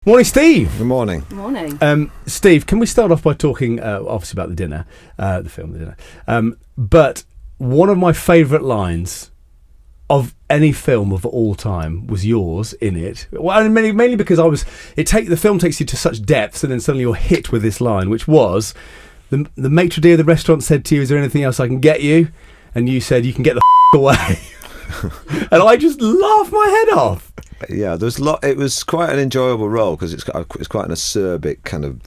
Morning, Steve. Good morning. Morning. Steve, can we start off by talking, obviously, about the dinner, the film, The Dinner. But one of my favourite lines of any film of all time was yours in it. Well, and mainly because the film takes you to such depths, and then suddenly you're hit with this line, which was the maitre d' of the restaurant said to you, "Is there anything else I can get you?" And you said, "You can get the away." And I just laughed my head off. Yeah, it was quite an enjoyable role because it's quite an acerbic kind of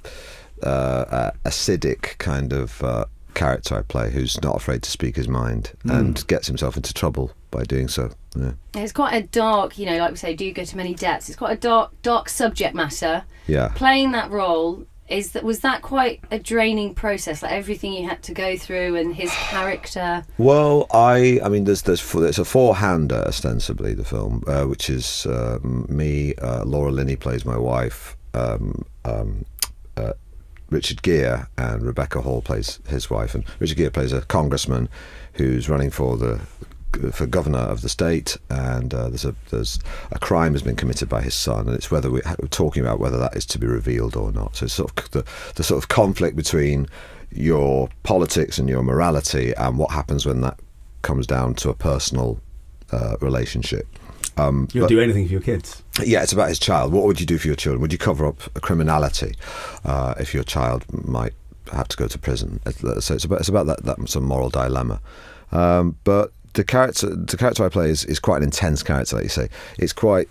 acidic kind of character I play, who's not afraid to speak his mind and gets himself into trouble by doing so. Yeah. It's quite a dark, like we say, do you go to many depths? It's quite a dark subject matter. Yeah. Playing that role, was that quite a draining process? Like everything you had to go through and his character. Well, I mean, it's a four-hander ostensibly, the film, which is me. Laura Linney plays my wife. Richard Gere and Rebecca Hall plays his wife, and Richard Gere plays a congressman who's running for governor of the state, and there's a crime has been committed by his son, and it's whether we're talking about whether that is to be revealed or not. So it's sort of the sort of conflict between your politics and your morality, and what happens when that comes down to a personal relationship. You'll do anything for your kids. Yeah, it's about his child. What would you do for your children? Would you cover up a criminality if your child might have to go to prison? So it's about that sort of moral dilemma. But the character I play is quite an intense character, like you say. It's quite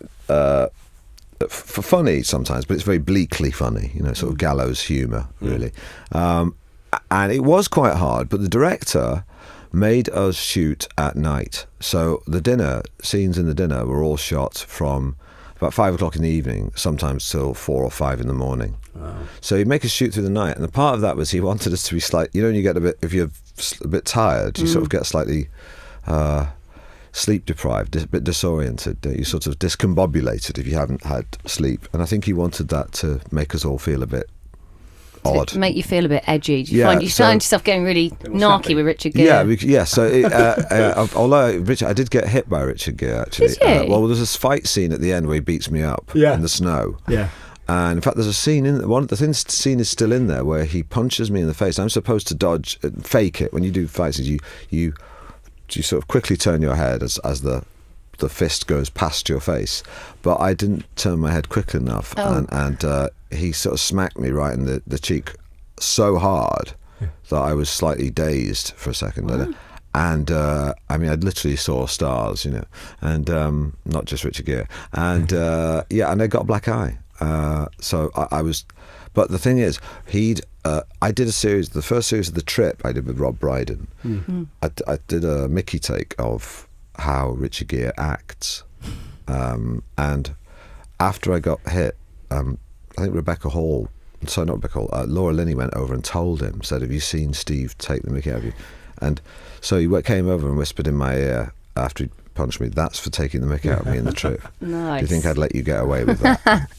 funny sometimes, but it's very bleakly funny. Sort of gallows humour, really. And it was quite hard. But the director made us shoot at night. So the scenes in the dinner were all shot from about 5 o'clock in the evening, sometimes till 4 or 5 in the morning. Wow. So he'd make us shoot through the night, and the part of that was he wanted us to be slightly, when you get if you're a bit tired, you sort of get slightly sleep deprived, a bit disoriented, you sort of discombobulated if you haven't had sleep. And I think he wanted that to make us all feel a bit odd. To make you feel a bit edgy. Do you find yourself getting really narky with Richard Gere? Yeah. So, although I did get hit by Richard Gere actually. Did you? Well, there's this fight scene at the end where he beats me up in the snow. Yeah. And in fact, there's a scene scene is still in there where he punches me in the face. I'm supposed to fake it. When you do fight scenes, you sort of quickly turn your head as the fist goes past your face, but I didn't turn my head quick enough, and he sort of smacked me right in the cheek so hard that I was slightly dazed for a second. Wow. And I mean, I literally saw stars, and not just Richard Gere, and and I got a black eye. So I was, but the thing is, I did the first series of The Trip I did with Rob Brydon. Mm-hmm. I did a Mickey take of how Richard Gere acts, and after I got hit, I think Laura Linney went over and told him, said, "Have you seen Steve take the Mickey out of you?" And so he came over and whispered in my ear after he punched me, "That's for taking the Mickey out of me in The Trip." Nice. Do you think I'd let you get away with that?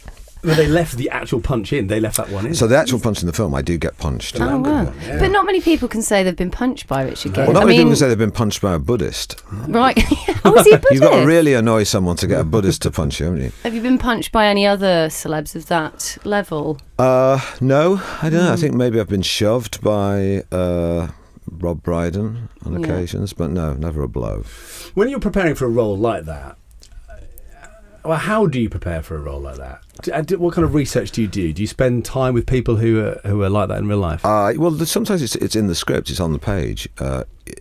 Well, they left the actual punch in. They left that one in. So the actual punch in the film, I do get punched. Oh, wow. Yeah. But not many people can say they've been punched by Richard Gere. Well, not many people can say they've been punched by a Buddhist. Right. Oh, is he a Buddhist? You've got to really annoy someone to get a Buddhist to punch you, haven't you? Have you been punched by any other celebs of that level? No, I don't know. I think maybe I've been shoved by Rob Brydon on occasions, but no, never a blow. When you're preparing for a role like that, well, how do you prepare for a role like that? What kind of research do you do? Do you spend time with people who are like that in real life? Well, sometimes it's in the script, it's on the page.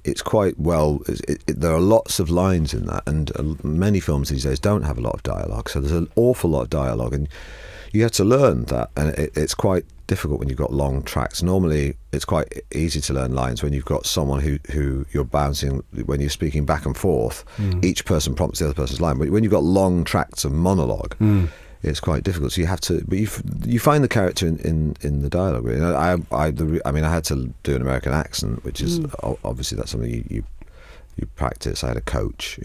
It's quite well. There are lots of lines in that, and many films these days don't have a lot of dialogue. So there's an awful lot of dialogue, and you have to learn that, and it's quite difficult when you've got long tracks. Normally, it's quite easy to learn lines when you've got someone who you're bouncing, when you're speaking back and forth. Each person prompts the other person's line. But when you've got long tracts of monologue, it's quite difficult. So you have to, but you find the character in the dialogue. Really. I mean, I had to do an American accent, which is obviously that's something you practice. I had a coach,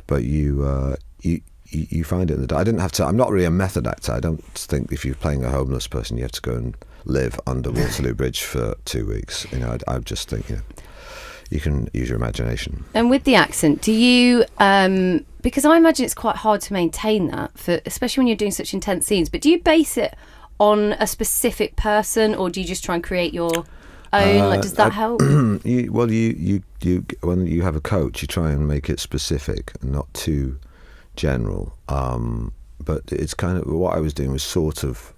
but you find it in the. I didn't have to. I'm not really a method actor. I don't think if you're playing a homeless person, you have to go and live under Waterloo Bridge for 2 weeks. I just think you can use your imagination. And with the accent, do you because I imagine it's quite hard to maintain that, especially when you're doing such intense scenes. But do you base it on a specific person, or do you just try and create your own? Like, does that help? When you have a coach, you try and make it specific and not too general. But it's kind of what I was doing was sort of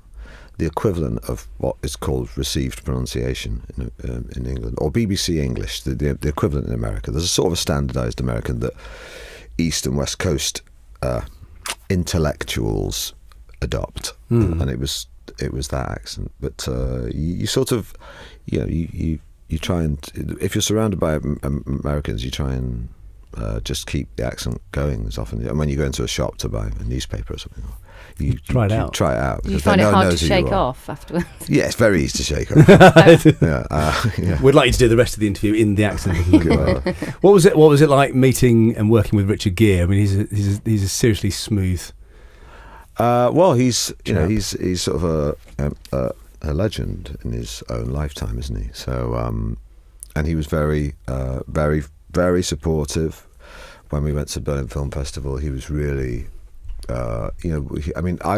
the equivalent of what is called received pronunciation in England, or BBC English, the equivalent in America. There's a sort of a standardised American that East and West Coast intellectuals adopt, and it was that accent. But you sort of, you try and, if you're surrounded by Americans, you try and just keep the accent going as often. And when you go into a shop to buy a newspaper or something, you try it out. You find it hard to shake off afterwards. Yeah, it's very easy to shake off. Yeah. We'd like you to do the rest of the interview in the accent. What was it like meeting and working with Richard Gere? I mean, he's a seriously smooth. Well, he's sort of a legend in his own lifetime, isn't he? So, and he was very, very, very supportive. When we went to Berlin Film Festival, he was really. I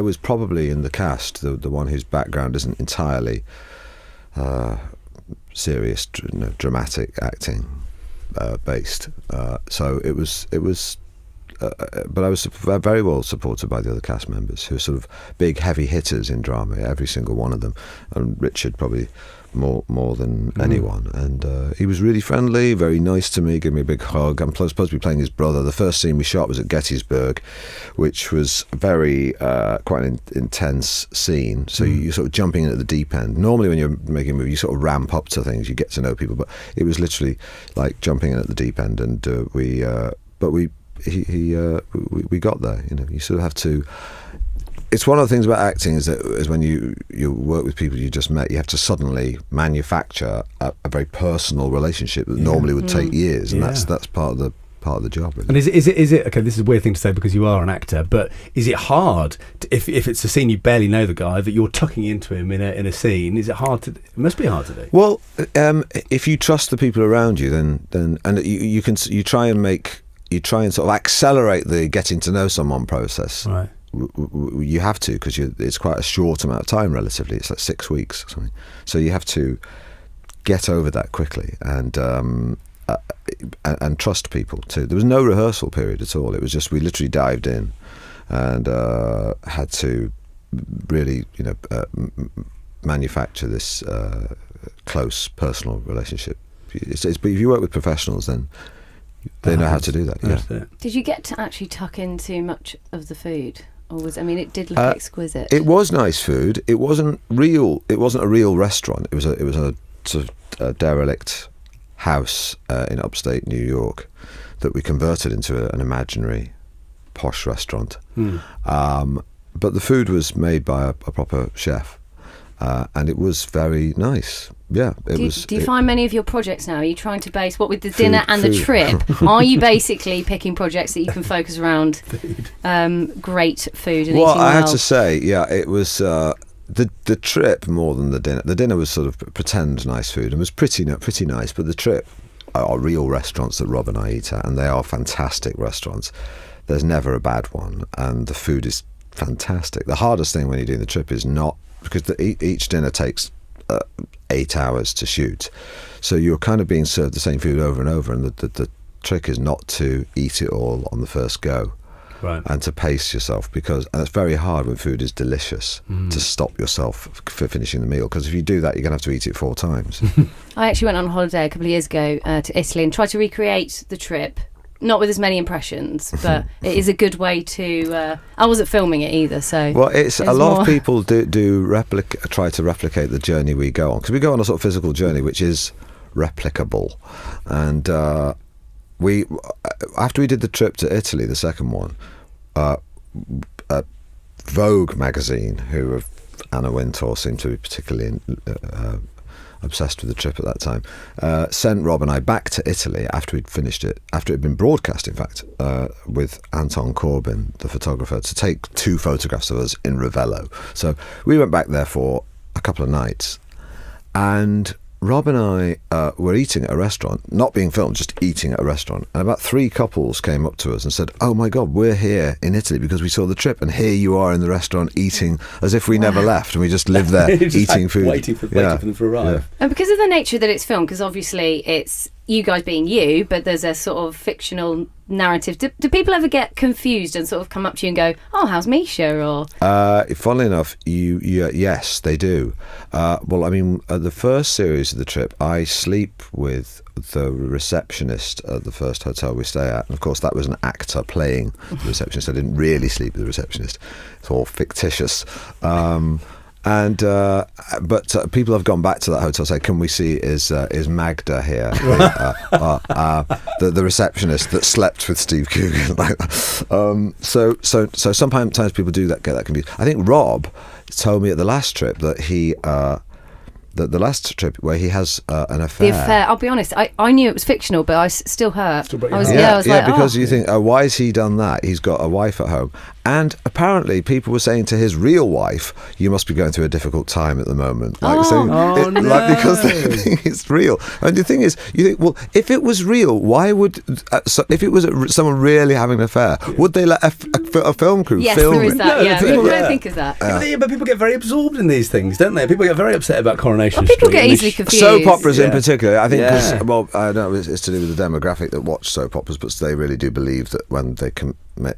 was probably in the cast the one whose background isn't entirely serious, dramatic acting based. So it was. But I was very well supported by the other cast members, who are sort of big, heavy hitters in drama. Every single one of them, and Richard probably more than anyone. And he was really friendly, very nice to me, gave me a big hug. I'm supposed to be playing his brother. The first scene we shot was at Gettysburg, which was very quite an intense scene. So you're sort of jumping in at the deep end. Normally when you're making a movie, you sort of ramp up to things, you get to know people, but it was literally like jumping in at the deep end. And we got there. You sort of have to. It's one of the things about acting is when you work with people you just met, you have to suddenly manufacture a very personal relationship that normally would take years, and that's part of the job. Really. And is it okay? This is a weird thing to say because you are an actor, but is it hard if it's a scene you barely know the guy that you're tucking into him in a scene? Is it hard to? It must be hard to do. Well, if you trust the people around you, then you try and sort of accelerate the getting to know someone process. Right. You have to, because it's quite a short amount of time relatively. It's like 6 weeks or something. So you have to get over that quickly and trust people too. There was no rehearsal period at all. It was just we literally dived in and had to really manufacture this close personal relationship. But if you work with professionals, then they know how to do that. Yeah. Did you get to actually tuck into much of the food, or it did look exquisite? It was nice food. It wasn't real. It wasn't a real restaurant. It was a sort of a derelict house in upstate New York that we converted into an imaginary posh restaurant. But the food was made by a proper chef, and it was very nice. Yeah, do you find many of your projects now, are you trying to base, what with the dinner and the trip, are you basically picking projects that you can focus around great food and eating well? I had to say, it was the trip more than the dinner. The dinner was sort of pretend nice food and was pretty nice, but the trip are real restaurants that Rob and I eat at, and they are fantastic restaurants. There's never a bad one, and the food is fantastic. The hardest thing when you're doing the trip is not, because each dinner takes 8 hours to shoot, so you're kind of being served the same food over and over, and the trick is not to eat it all on the first go, right, and to pace yourself, and it's very hard when food is delicious to stop yourself for finishing the meal, because if you do that you're going to have to eat it 4 times. I actually went on holiday a couple of years ago to Italy and tried to recreate the trip, not with as many impressions, but it is a good way to. I wasn't filming it either, so. Well, it's a lot of people try to replicate the journey we go on, because we go on a sort of physical journey which is replicable, and we after we did the trip to Italy, the second one, Vogue magazine, who Anna Wintour seemed to be particularly obsessed with the trip at that time, sent Rob and I back to Italy after we'd finished it, after it had been broadcast, in fact, with Anton Corbin, the photographer, to take 2 photographs of us in Ravello. So we went back there for a couple of nights, and Rob and I were eating at a restaurant, not being filmed, just eating at a restaurant, and about 3 couples came up to us and said, "Oh my God, we're here in Italy because we saw the trip, and here you are in the restaurant eating as if we never left, and we just lived there eating food, waiting for them to arrive." Yeah. And because of the nature that it's filmed, because obviously it's you guys being you, but there's a sort of fictional narrative. Do people ever get confused and sort of come up to you and go, "Oh, how's Misha?" Or funnily enough, yes, they do. Well, I mean, the first series of the trip, I sleep with the receptionist at the first hotel we stay at, and of course that was an actor playing the receptionist. I didn't really sleep with the receptionist. It's all fictitious. But people have gone back to that hotel and say, "Can we see is Magda here?" The receptionist that slept with Steve Coogan. So sometimes people do get that confused. I think Rob told me at the last trip that he the last trip where he has an affair. The affair. I'll be honest. I knew it was fictional, but I still hurt. I was like, because you think, why has he done that? He's got a wife at home, and apparently people were saying to his real wife, "You must be going through a difficult time at the moment." Because they think it's real. And the thing is, you think, well, if it was real, why would if it was someone really having an affair, would they let a film crew film? Yes, there is that. No, people don't think of that. But people get very absorbed in these things, don't they? People get very upset about Coronation Well, people Street. get easily confused. Soap operas in particular, I think, Yeah. well, I don't know, it's to do with the demographic that watch soap operas, but they really do believe that when they commit,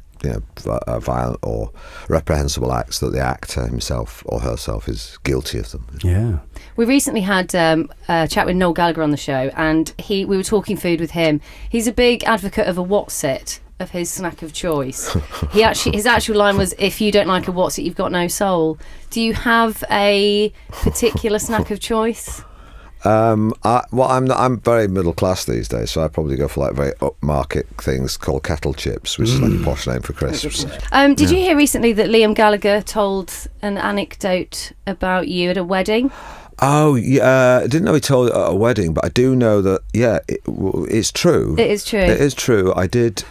violent or reprehensible acts, that the actor himself or herself is guilty of them. Yeah. We recently had a chat with Noel Gallagher on the show, and we were talking food with him. He's a big advocate of a What's-It, of his snack of choice. His actual line was, "If you don't like a What's-It, you've got no soul." Do you have a particular snack of choice? I'm very middle class these days, so I probably go for like very upmarket things called kettle chips, which is like a posh name for crisps. Did you hear recently that Liam Gallagher told an anecdote about you at a wedding? Oh, yeah, I didn't know he told it at a wedding, but I do know that, it's true. It is true. It is true. I did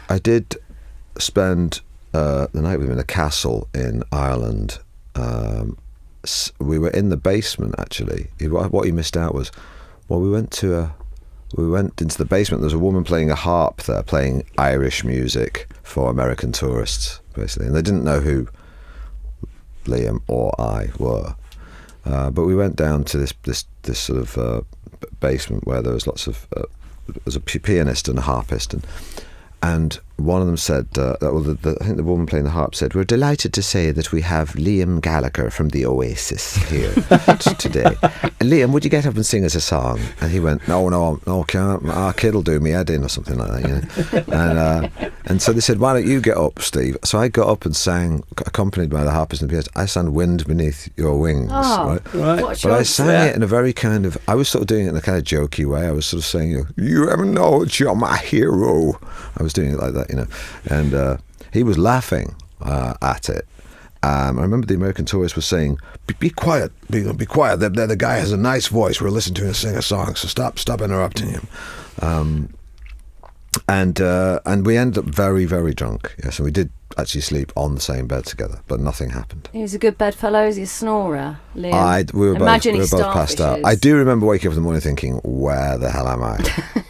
spend the night with him in a castle in Ireland. We were in the basement, actually. What he missed out was, we went into the basement. There was a woman playing a harp there, playing Irish music for American tourists, basically. And they didn't know who Liam or I were. But we went down to this sort of basement where there was lots of there was a pianist and a harpist, and one of them said, I think the woman playing the harp said, "We're delighted to say that we have Liam Gallagher from the Oasis here today. Liam, would you get up and sing us a song?" And he went, "No, can't. Our kid'll do me head in," or something like that. And so they said, "Why don't you get up, Steve?" So I got up and sang, accompanied by the harpist and the pianist. I sang "Wind Beneath Your Wings." Right. What But I sang it in a very kind of, I was sort of doing it in a kind of jokey way. I was sort of saying, "You ever know that you're my hero." I was doing it like that, and he was laughing at it. I remember the American tourist was saying, be quiet, be quiet. The guy has a nice voice. We're listening to him sing a song, so stop interrupting him. And we ended up very, very drunk. Yes, and we did actually sleep on the same bed together, but nothing happened. He was a good bedfellow. Is he a snorer, Liam? We were both passed out. I do remember waking up in the morning thinking, "Where the hell am I?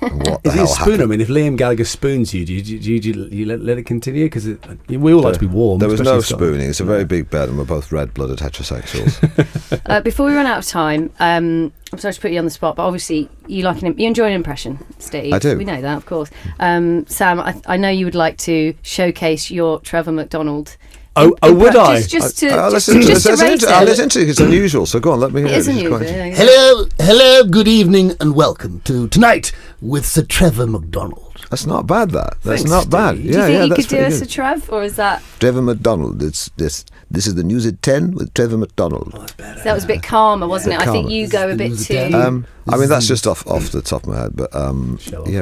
What the Is he hell a spooner? happened?" I mean, if Liam Gallagher spoons you, do you let it continue? Because we all like to be warm. There was no especially spooning. It's a very big bed, and we're both red-blooded heterosexuals. Before we run out of time, I'm sorry to put you on the spot, but obviously you enjoy an impression, Steve. I do. We know that, of course. Sam, I know you would like to showcase your Trevor McDonald. Would I? Just to Listen, rate it's it. interesting. It's unusual. So go on, let me hear It is It's unusual. quite- Yeah. Hello, good evening, and welcome to Tonight with Sir Trevor McDonald. That's not bad. That's Thanks, not bad. Steve. Do you think you that's could do pretty us a good. Trev, or is that... Trevor McDonald. This is the news at 10 with Trevor McDonald. That was a bit calmer, wasn't it? I think calmer. you go a bit News too... at 10. I mean, that's just off the top of my head, but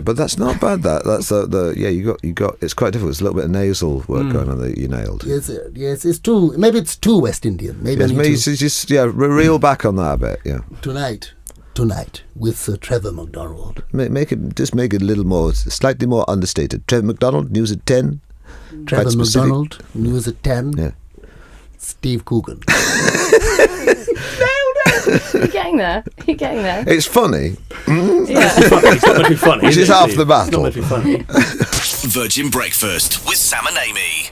but that's not bad. That's you got. It's quite difficult. There's a little bit of nasal work going on that you nailed. Yes, it's too. Maybe it's too West Indian. Maybe I Yes, need maybe to- just reel back on that a bit. Yeah, Tonight with Sir Trevor McDonald. make it a little more, slightly more understated. Trevor McDonald, news at 10. Trevor specific. McDonald, news at 10. Yeah. Steve Coogan. You're getting there. You're getting there. It's funny. Yeah. It's not meant to be funny. Which is half the battle. It's not meant to be funny. Virgin Breakfast with Sam and Amy.